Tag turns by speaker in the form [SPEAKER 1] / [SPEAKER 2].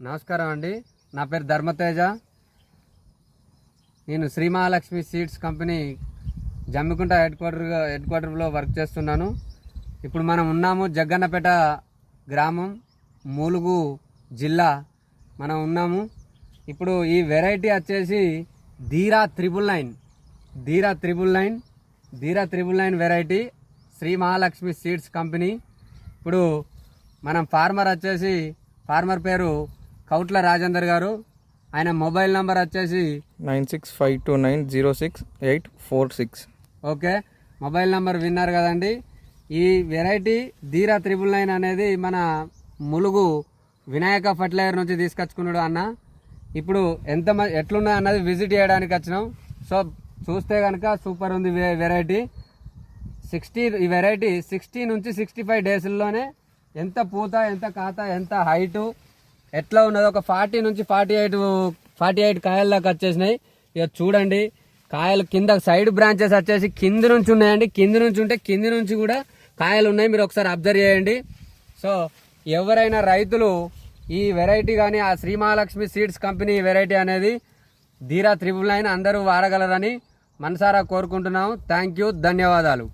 [SPEAKER 1] నమస్కారం అండి. నా పేరు ధర్మతేజ. నేను Shri Mahalakshmi seeds company Jammikunta head క్వార్టర్లో వర్క్ చేస్తున్నాను. ఇప్పుడు మనం ఉన్నాము జగ్గన్నపేట గ్రామం, ములుగు జిల్లా మనం ఉన్నాము. ఇప్పుడు ఈ వెరైటీ వచ్చేసి Dheera 999 variety Shri Mahalakshmi seeds company. ఇప్పుడు మనం ఫార్మర్ పేరు కౌట్ల రాజేందర్ గారు. ఆయన మొబైల్ నంబర్ వచ్చేసి
[SPEAKER 2] 9652906846.
[SPEAKER 1] ఓకే, మొబైల్ నంబర్ విన్నారు కదండి. ఈ వెరైటీ ధీరా 999 అనేది మన ములుగు వినాయక ఫర్టిలైజర్ నుంచి తీసుకొచ్చుకున్నాడు అన్న. ఇప్పుడు ఎట్లున్నాయి అన్నది విజిట్ చేయడానికి వచ్చినాం. సో చూస్తే కనుక సూపర్ ఉంది వెరైటీ. ఈ వెరైటీ 60 నుంచి 65 డేస్లోనే ఎంత పూత, ఎంత కాత, ఎంత హైటు ఎట్లా ఉన్నది, ఒక 40 నుంచి 48 కాయల దాకా వచ్చేసినాయి. ఇక చూడండి, కాయలు కింద సైడ్ బ్రాంచెస్ వచ్చేసి కింది నుంచి ఉన్నాయండి. కింది నుంచి కూడా కాయలు ఉన్నాయి. మీరు ఒకసారి అబ్జర్వ్ చేయండి. సో ఎవరైనా రైతులు ఈ వెరైటీ కానీ ఆ Shri Mahalakshmi seeds company variety అనేది ధీరా 999 అందరూ వాడగలరని మనసారా కోరుకుంటున్నాము. థ్యాంక్ యూ, ధన్యవాదాలు.